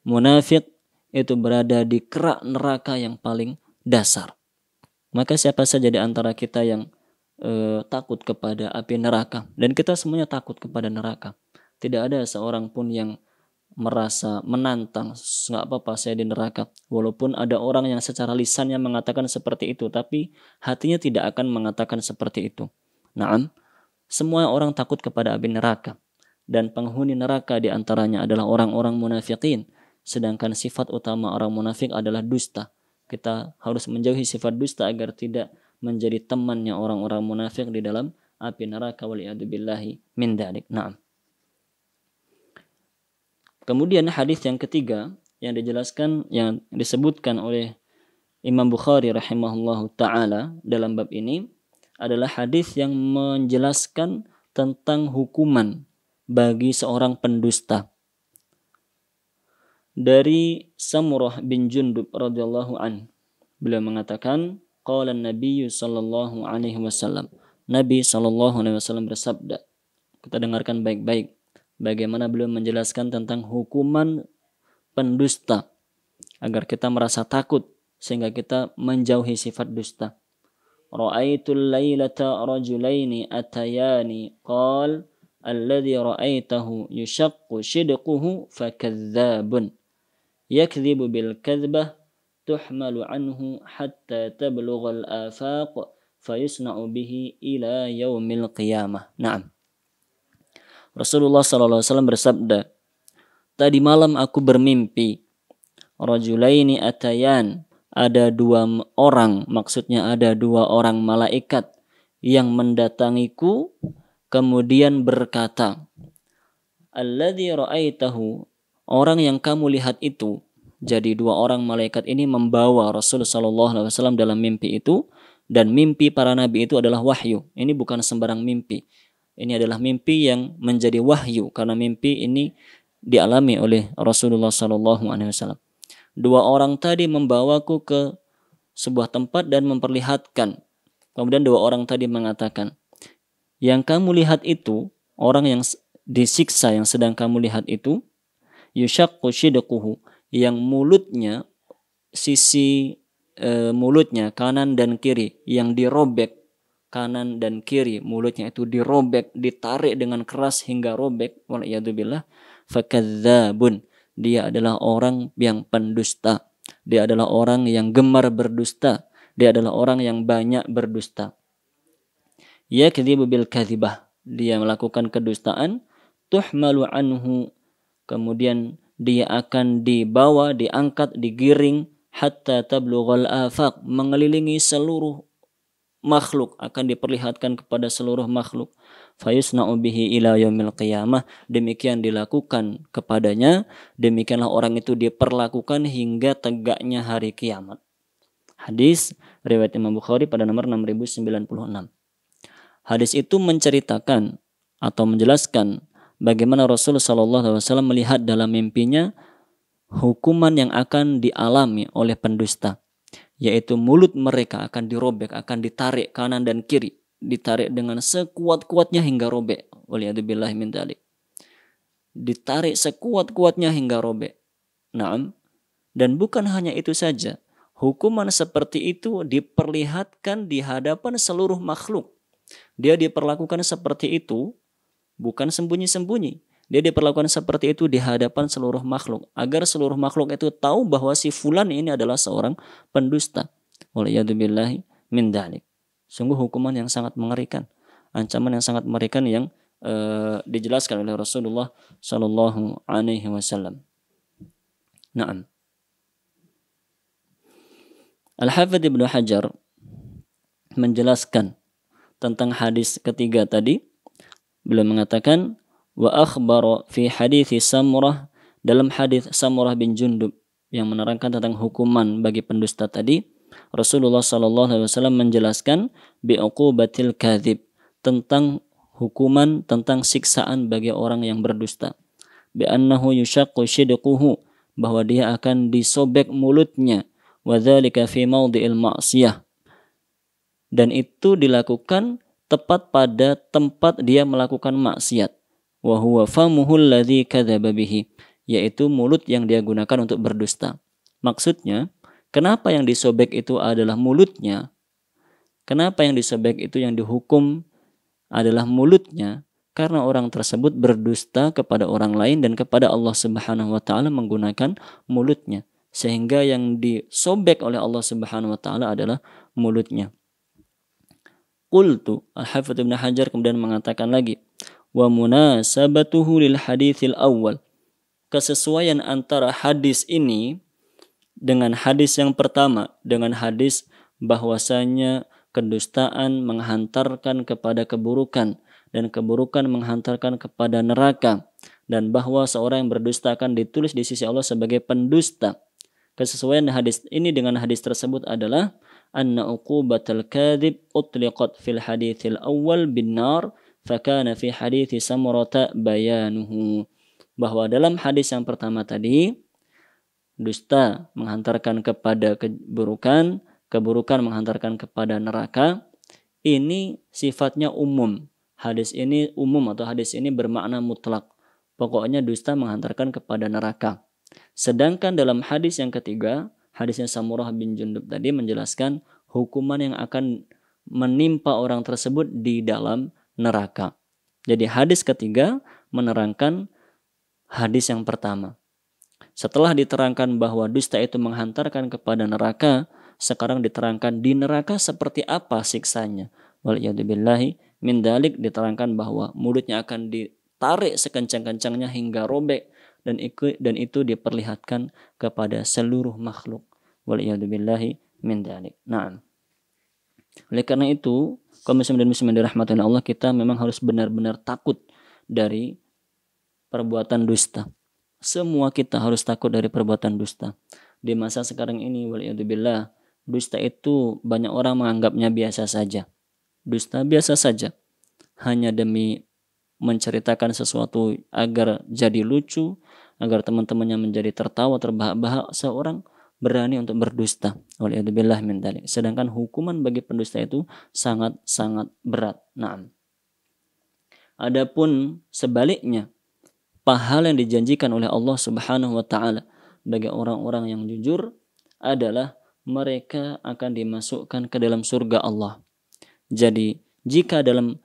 munafik itu berada di kerak neraka yang paling dasar. Maka siapa saja di antara kita yang takut kepada api neraka, dan kita semuanya takut kepada neraka. Tidak ada seorang pun yang merasa menantang, nggak apa-apa saya di neraka. Walaupun ada orang yang secara lisannya mengatakan seperti itu, tapi hatinya tidak akan mengatakan seperti itu. Naam, semua orang takut kepada api neraka. Dan penghuni neraka di antaranya adalah orang-orang munafikin. Sedangkan sifat utama orang munafik adalah dusta. Kita harus menjauhi sifat dusta agar tidak menjadi temannya orang-orang munafik di dalam api neraka, waliyadzubillahi min dzalik. Naam. Kemudian hadis yang ketiga yang dijelaskan, yang disebutkan oleh Imam Bukhari rahimahullahu taala dalam bab ini adalah hadis yang menjelaskan tentang hukuman bagi seorang pendusta. Dari Samurah bin Jundub radhiyallahu an, beliau mengatakan, qala an-nabiy sallallahu alaihi wasallam, Nabi sallallahu alaihi wasallam bersabda. Kita dengarkan baik-baik bagaimana beliau menjelaskan tentang hukuman pendusta agar kita merasa takut sehingga kita menjauhi sifat dusta. Ra'aitul lailata rajulaini atayani qal alladhi ra'aitahu yushaqqu shidquhu fakadzdzabun yakdhibu bil kadzbah tuhmalu anhu hatta tablugha al afaq fayusna'u bihi ila yaumil qiyamah. Naam. Rasulullah SAW bersabda, tadi malam aku bermimpi, rajulaini atayan, ada dua orang, maksudnya ada dua orang malaikat yang mendatangiku kemudian berkata, alladzi ra'aitahu, orang yang kamu lihat itu. Jadi dua orang malaikat ini membawa Rasulullah SAW dalam mimpi itu, dan mimpi para nabi itu adalah wahyu. Ini bukan sembarang mimpi. Ini adalah mimpi yang menjadi wahyu, karena mimpi ini dialami oleh Rasulullah SAW. Dua orang tadi membawaku ke sebuah tempat dan memperlihatkan. Kemudian dua orang tadi mengatakan, yang kamu lihat itu, orang yang disiksa yang sedang kamu lihat itu, yushaqqu shidquhu, yang mulutnya, sisi mulutnya kanan dan kiri yang dirobek, kanan dan kiri mulutnya itu dirobek, ditarik dengan keras hingga robek, waliyadzubillah, fakadzdzabun, dia adalah orang yang pendusta, dia adalah orang yang gemar berdusta, dia adalah orang yang banyak berdusta. Yakdzibu bil kadzibah, dia melakukan kedustaan, tuhmalu anhu, kemudian dia akan dibawa, diangkat, digiring, hatta tablughal afaq, mengelilingi seluruh makhluk, akan diperlihatkan kepada seluruh makhluk. Fayusna'u bihi ila yaumil qiyamah, demikian dilakukan kepadanya, demikianlah orang itu diperlakukan hingga tegaknya hari kiamat. Hadis riwayat Imam Bukhari pada nomor 6096. Hadis itu menceritakan atau menjelaskan bagaimana Rasulullah SAW melihat dalam mimpinya hukuman yang akan dialami oleh pendusta, yaitu mulut mereka akan dirobek, akan ditarik kanan dan kiri, ditarik dengan sekuat-kuatnya hingga robek. Waliyadzubillahi min dzalik. Ditarik sekuat-kuatnya hingga robek. Naam. Dan bukan hanya itu saja. Hukuman seperti itu diperlihatkan di hadapan seluruh makhluk. Dia diperlakukan seperti itu bukan sembunyi-sembunyi. Dia diperlakukan seperti itu di hadapan seluruh makhluk. Agar seluruh makhluk itu tahu bahwa si fulan ini adalah seorang pendusta. Waliyadzubillahi min dzalik. Sungguh hukuman yang sangat mengerikan. Ancaman yang sangat mengerikan yang dijelaskan oleh Rasulullah Sallallahu Alaihi Wasallam. Naam. Al-Hafidz Ibnu Hajar menjelaskan tentang hadis ketiga tadi. Beliau mengatakan wa akhbara fi hadits Samurah, dalam hadis Samurah bin Jundub yang menerangkan tentang hukuman bagi pendusta tadi, Rasulullah sallallahu alaihi wasallam menjelaskan bi uqubatil kadzib, tentang hukuman, tentang siksaan bagi orang yang berdusta. Bi annahu yushaqqu shidquhu, bahwa dia akan disobek mulutnya, wa dzalika fi maudhi'il ma'siyah, dan itu dilakukan tepat pada tempat dia melakukan maksiat. Wa huwa famuhul ladzi kadzaba bihi, yaitu mulut yang dia gunakan untuk berdusta. Maksudnya, kenapa yang disobek itu adalah mulutnya? Kenapa yang disobek itu, yang dihukum adalah mulutnya? Karena orang tersebut berdusta kepada orang lain dan kepada Allah Subhanahu wa taala menggunakan mulutnya, sehingga yang disobek oleh Allah Subhanahu wa taala adalah mulutnya. Qultu, Al-Hafidz Ibnu Hajar kemudian mengatakan lagi, wa munasabatuhu lil haditsil awal, kesesuaian antara hadis ini dengan hadis yang pertama, dengan hadis bahwasanya kedustaan menghantarkan kepada keburukan dan keburukan menghantarkan kepada neraka, dan bahwa seorang yang berdusta akan ditulis di sisi Allah sebagai pendusta. Kesesuaian hadis ini dengan hadis tersebut adalah anna uqubatal kadzib utliqat fil haditsil awal bin nar fakana fi hadithi Samurata bayanuhu, bahwa dalam hadis yang pertama tadi dusta menghantarkan kepada keburukan, keburukan menghantarkan kepada neraka, ini sifatnya umum. Hadis ini umum atau hadis ini bermakna mutlak. Pokoknya dusta menghantarkan kepada neraka. Sedangkan dalam hadis yang ketiga, hadisnya Samurah bin Jundub tadi menjelaskan hukuman yang akan menimpa orang tersebut di dalam neraka. Jadi hadis ketiga menerangkan hadis yang pertama. Setelah diterangkan bahwa dusta itu menghantarkan kepada neraka, sekarang diterangkan di neraka seperti apa siksanya. Waliyadzubillahi min dzalik, diterangkan bahwa mulutnya akan ditarik sekencang-kencangnya hingga robek, dan itu diperlihatkan kepada seluruh makhluk. Waliyadzubillahi min dzalik. Naam. Oleh karena itu, kaum muslimin dan muslimat dirahmati Allah, kita memang harus benar-benar takut dari perbuatan dusta. Semua kita harus takut dari perbuatan dusta. Di masa sekarang ini, waliyadzubillah, dusta itu banyak orang menganggapnya biasa saja. Dusta biasa saja, hanya demi menceritakan sesuatu agar jadi lucu, agar teman-temannya menjadi tertawa, terbahak-bahak, seorang berani untuk berdusta. Waliyadzubillah min dzalik. Sedangkan hukuman bagi pendusta itu sangat-sangat berat. Naam. Adapun sebaliknya, pahala yang dijanjikan oleh Allah Subhanahu wa taala bagi orang-orang yang jujur adalah mereka akan dimasukkan ke dalam surga Allah. Jadi, jika dalam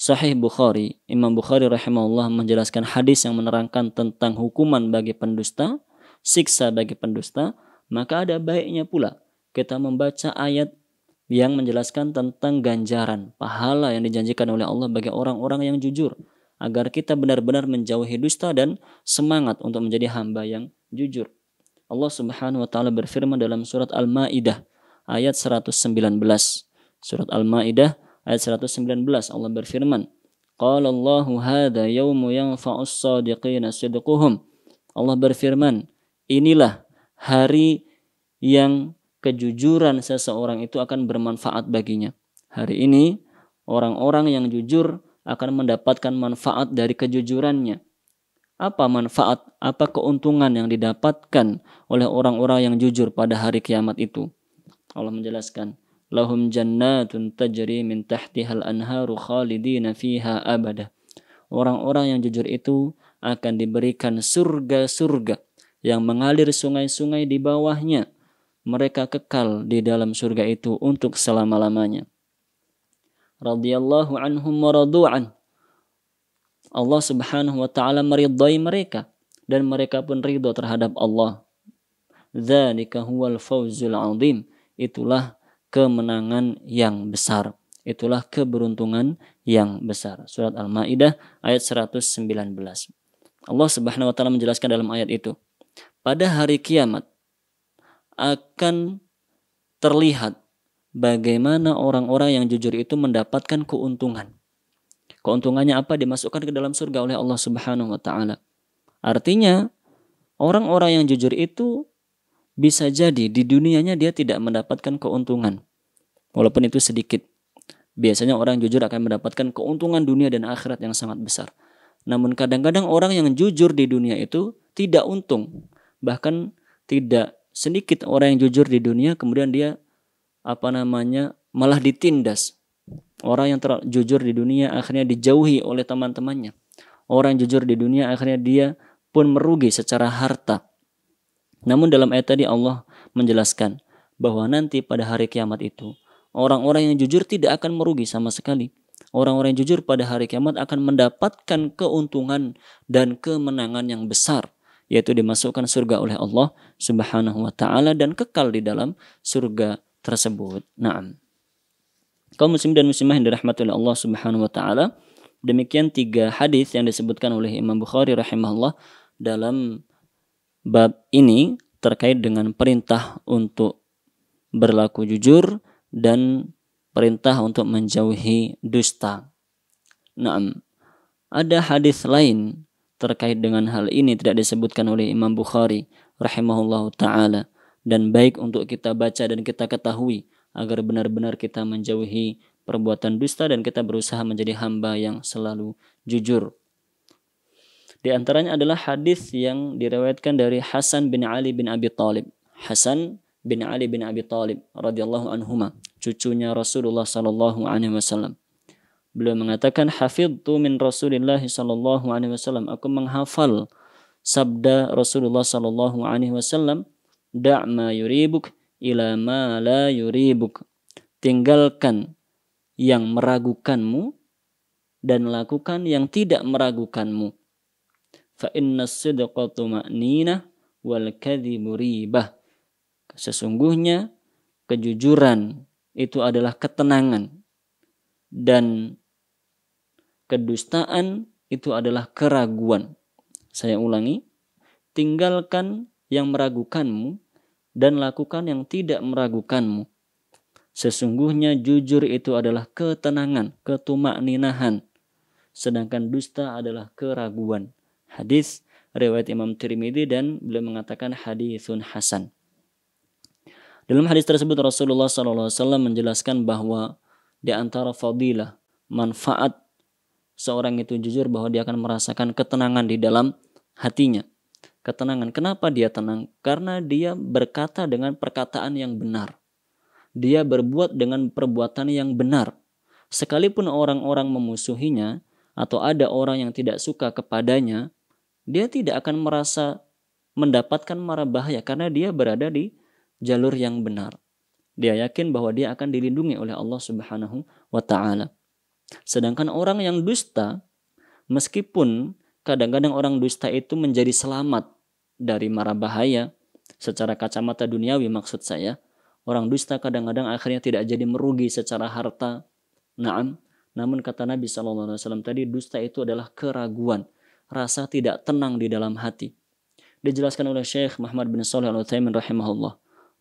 Sahih Bukhari, Imam Bukhari rahimahullah menjelaskan hadis yang menerangkan tentang hukuman bagi pendusta, siksa bagi pendusta, maka ada baiknya pula kita membaca ayat yang menjelaskan tentang ganjaran, pahala yang dijanjikan oleh Allah bagi orang-orang yang jujur, agar kita benar-benar menjauhi dusta dan semangat untuk menjadi hamba yang jujur. Allah Subhanahu wa taala berfirman dalam surat Al-Maidah ayat 119. Surat Al-Maidah ayat 119, Allah berfirman, qala Allahu hadza yaumu yanfa'us shadiqina sidquhum. Allah berfirman, inilah hari yang kejujuran seseorang itu akan bermanfaat baginya. Hari ini orang-orang yang jujur akan mendapatkan manfaat dari kejujurannya. Apa manfaat, apa keuntungan yang didapatkan oleh orang-orang yang jujur pada hari kiamat itu? Allah menjelaskan, lahum jannatun tajri min tahtihal anharu khalidina fiha abada. Orang-orang yang jujur itu akan diberikan surga-surga yang mengalir sungai-sungai di bawahnya. Mereka kekal di dalam surga itu untuk selama-lamanya. Radhiyallahu anhum wa radu'an. Allah Subhanahu wa taala meridai mereka dan mereka pun ridha terhadap Allah. Dzalika huwal fawzul 'adzim. Itulah kemenangan yang besar. Itulah keberuntungan yang besar. Surat Al-Maidah ayat 119. Allah Subhanahu wa taala menjelaskan dalam ayat itu, pada hari kiamat akan terlihat bagaimana orang-orang yang jujur itu mendapatkan keuntungan. Keuntungannya apa? Dimasukkan ke dalam surga oleh Allah Subhanahu wa taala. Artinya, orang-orang yang jujur itu bisa jadi di dunianya dia tidak mendapatkan keuntungan. Walaupun itu sedikit. Biasanya orang jujur akan mendapatkan keuntungan dunia dan akhirat yang sangat besar. Namun kadang-kadang orang yang jujur di dunia itu tidak untung. Bahkan tidak sedikit orang yang jujur di dunia kemudian dia malah ditindas. Orang yang jujur di dunia akhirnya dijauhi oleh teman-temannya. Orang yang jujur di dunia akhirnya dia pun merugi secara harta. Namun dalam ayat tadi Allah menjelaskan bahwa nanti pada hari kiamat itu orang-orang yang jujur tidak akan merugi sama sekali. Orang-orang yang jujur pada hari kiamat akan mendapatkan keuntungan dan kemenangan yang besar, yaitu dimasukkan surga oleh Allah Subhanahu wa taala dan kekal di dalam surga tersebut. Naam. Kaum muslim dan muslimah yang dirahmati oleh Allah Subhanahu wa taala, demikian 3 hadis yang disebutkan oleh Imam Bukhari rahimahullah dalam bab ini terkait dengan perintah untuk berlaku jujur dan perintah untuk menjauhi dusta. Naam. Ada hadis lain terkait dengan hal ini tidak disebutkan oleh Imam Bukhari rahimahullahu taala, dan baik untuk kita baca dan kita ketahui agar benar-benar kita menjauhi perbuatan dusta dan kita berusaha menjadi hamba yang selalu jujur. Di antaranya adalah hadis yang diriwayatkan dari Hasan bin Ali bin Abi Thalib. Hasan bin Ali bin Abi Thalib radhiyallahu anhuma, cucunya Rasulullah sallallahu alaihi wasallam. Beliau mengatakan, hafidtu min Rasulillah sallallahu alaihi wasallam, aku menghafal sabda Rasulullah sallallahu alaihi wasallam, da' ma yuribuk ila ma la yuribuk. Tinggalkan yang meragukanmu dan lakukan yang tidak meragukanmu. Fa inna as-sidqa tuma'ninah wal kadhibu ribah. Sesungguhnya kejujuran itu adalah ketenangan dan kedustaan itu adalah keraguan. Saya ulangi, tinggalkan yang meragukanmu dan lakukan yang tidak meragukanmu. Sesungguhnya jujur itu adalah ketenangan, ketumakninahan, sedangkan dusta adalah keraguan. Hadis riwayat Imam Tirmidzi dan beliau mengatakan hadisun hasan. Dalam hadis tersebut Rasulullah SAW menjelaskan bahwa di antara fadilah, manfaat seorang itu jujur bahwa dia akan merasakan ketenangan di dalam hatinya. Ketenangan. Kenapa dia tenang? Karena dia berkata dengan perkataan yang benar. Dia berbuat dengan perbuatan yang benar. Sekalipun orang-orang memusuhinya atau ada orang yang tidak suka kepadanya, dia tidak akan merasa mendapatkan mara bahaya karena dia berada di jalur yang benar. Dia yakin bahwa dia akan dilindungi oleh Allah Subhanahu wa taala. Sedangkan orang yang dusta, meskipun kadang-kadang orang dusta itu menjadi selamat dari mara bahaya secara kacamata duniawi, maksud saya, orang dusta kadang-kadang akhirnya tidak jadi merugi secara harta. Naam, namun kata Nabi SAW tadi, dusta itu adalah keraguan, rasa tidak tenang di dalam hati. Dijelaskan oleh Syekh Muhammad bin Shalih Al-Utsaimin rahimahullah.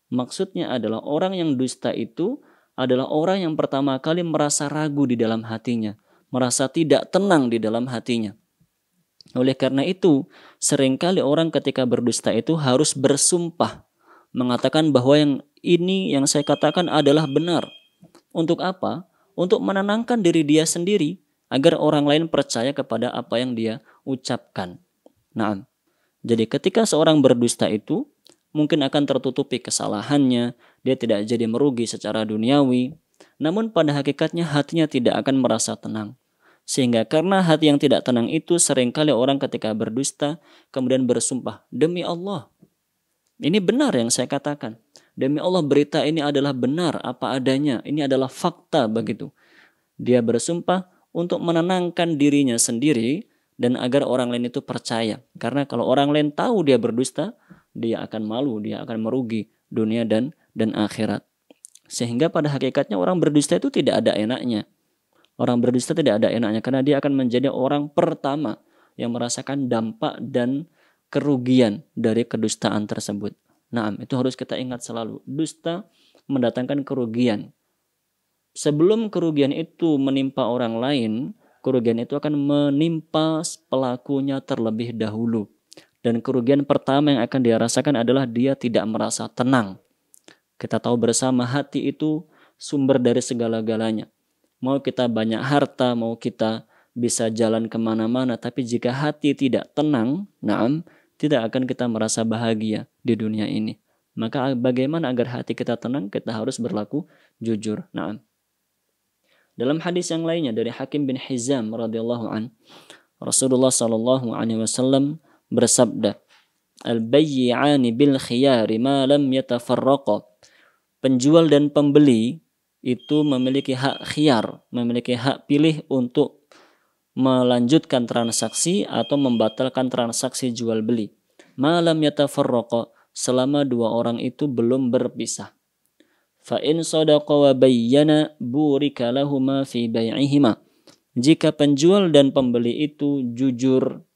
Maksudnya adalah orang yang dusta itu adalah orang yang pertama kali merasa ragu di dalam hatinya, merasa tidak tenang di dalam hatinya. Oleh karena itu, seringkali orang ketika berdusta itu harus bersumpah, mengatakan bahwa yang saya katakan adalah benar. Untuk apa? Untuk menenangkan diri dia sendiri, agar orang lain percaya kepada apa yang dia ucapkan. Nah, jadi ketika seorang berdusta itu, mungkin akan tertutupi kesalahannya dia tidak jadi merugi secara duniawi, namun pada hakikatnya hatinya tidak akan merasa tenang. Sehingga karena hati yang tidak tenang itu seringkali orang ketika berdusta kemudian bersumpah, demi Allah, ini benar yang saya katakan. Demi Allah berita ini adalah benar apa adanya, ini adalah fakta begitu. Dia bersumpah untuk menenangkan dirinya sendiri dan agar orang lain itu percaya. Karena kalau orang lain tahu dia berdusta, dia akan malu, dia akan merugi dunia dan akhirat. Sehingga pada hakikatnya orang berdusta itu tidak ada enaknya. Orang berdusta tidak ada enaknya karena dia akan menjadi orang pertama yang merasakan dampak dan kerugian dari kedustaan tersebut. Nah, itu harus kita ingat selalu. Dusta mendatangkan kerugian. Sebelum kerugian itu menimpa orang lain, kerugian itu akan menimpa pelakunya terlebih dahulu. Dan kerugian pertama yang akan dia rasakan adalah dia tidak merasa tenang. Kita tahu bersama hati itu sumber dari segala-galanya. Mau kita banyak harta, mau kita bisa jalan kemana-mana, tapi jika hati tidak tenang, tidak akan kita merasa bahagia di dunia ini. Maka bagaimana agar hati kita tenang? Kita harus berlaku jujur. Dalam hadis yang lainnya dari Hakim bin Hizam radhiyallahu an, Rasulullah sallallahu alaihi wasallam bersabda, "Al-bayyi'ani bil khiyari ma lam yatafarraqa." Penjual dan pembeli itu memiliki hak khiyar, memiliki hak pilih untuk melanjutkan transaksi atau membatalkan transaksi jual beli. Ma lam yatafarraqa, selama dua orang itu belum berpisah. Fa in sadaqa wa bayyana burika lahuma fi bai'ihima. Jika penjual dan pembeli itu jujur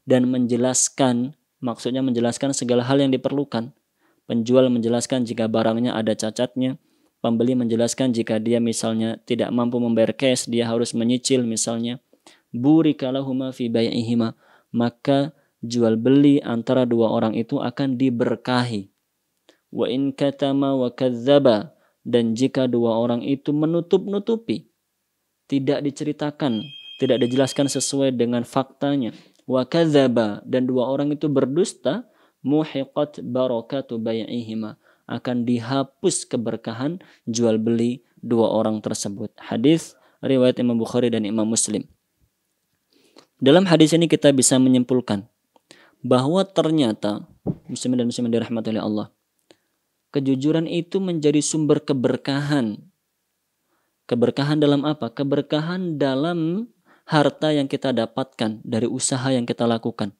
dan menjelaskan, maksudnya menjelaskan segala hal yang diperlukan. Penjual menjelaskan jika barangnya ada cacatnya, pembeli menjelaskan jika dia misalnya tidak mampu membayar cash, dia harus menyicil misalnya. Burika lahuma fi bai'ihima, maka jual beli antara dua orang itu akan diberkahi. Wa in katama wa kadzdzaba, dan jika dua orang itu menutup-nutupi, tidak diceritakan, tidak dijelaskan sesuai dengan faktanya, wa kadzdzaba, dan dua orang itu berdusta, muhiqat barakatu bai'ihima, akan dihapus keberkahan jual beli dua orang tersebut. Hadis riwayat Imam Bukhari dan Imam Muslim. Dalam hadis ini kita bisa menyimpulkan bahwa ternyata muslimin dan muslimat dirahmati oleh Allah, kejujuran itu menjadi sumber keberkahan. Keberkahan dalam apa? Keberkahan dalam harta yang kita dapatkan dari usaha yang kita lakukan.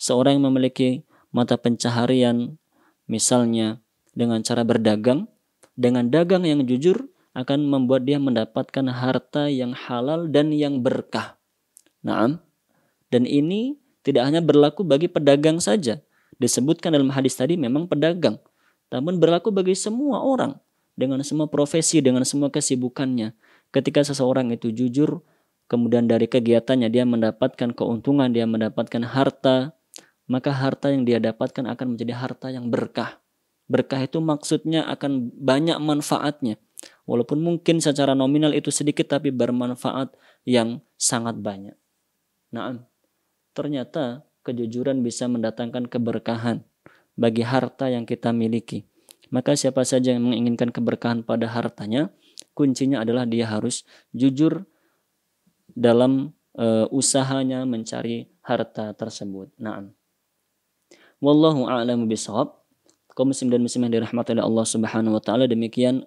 Seorang yang memiliki mata pencaharian, misalnya dengan cara berdagang, dengan dagang yang jujur akan membuat dia mendapatkan harta yang halal dan yang berkah. Dan ini tidak hanya berlaku bagi pedagang saja. Disebutkan dalam hadis tadi memang pedagang, namun berlaku bagi semua orang dengan semua profesi, dengan semua kesibukannya. Ketika seseorang itu jujur, kemudian dari kegiatannya dia mendapatkan keuntungan, dia mendapatkan harta, maka harta yang dia dapatkan akan menjadi harta yang berkah. Berkah itu maksudnya akan banyak manfaatnya. Walaupun mungkin secara nominal itu sedikit, tapi bermanfaat yang sangat banyak. Ternyata kejujuran bisa mendatangkan keberkahan bagi harta yang kita miliki. Maka siapa saja yang menginginkan keberkahan pada hartanya, kuncinya adalah dia harus jujur dalam usahanya mencari harta tersebut. Wallahu a'lamu bishawab. Kaum muslim dan muslimah dirahmati oleh Allah Subhanahu wa taala, demikian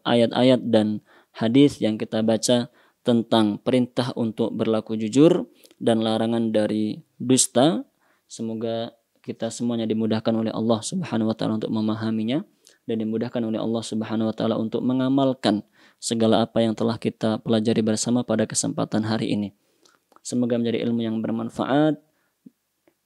ayat-ayat dan hadis yang kita baca tentang perintah untuk berlaku jujur dan larangan dari dusta. Semoga kita semuanya dimudahkan oleh Allah Subhanahu wa taala untuk memahaminya dan dimudahkan oleh Allah Subhanahu wa taala untuk mengamalkan segala apa yang telah kita pelajari bersama pada kesempatan hari ini. Semoga menjadi ilmu yang bermanfaat.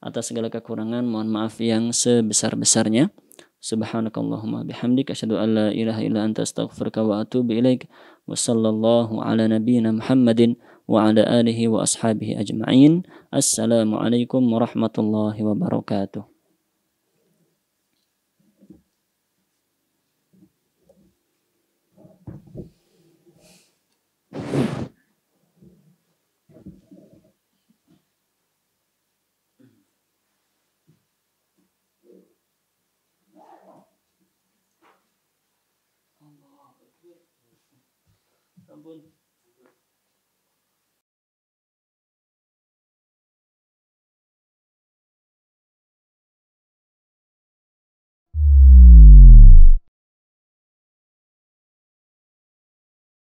Atas segala kekurangan mohon maaf yang sebesar-besarnya. Subhanakallahumma bihamdik asyhadu an la ilaha illa anta astaghfiruka wa atubu ilaik. Wa sallallahu ala nabiyyina Muhammadin wa ala alihi wa ashabihi ajma'in. Assalamualaikum warahmatullahi wabarakatuh. Ampun.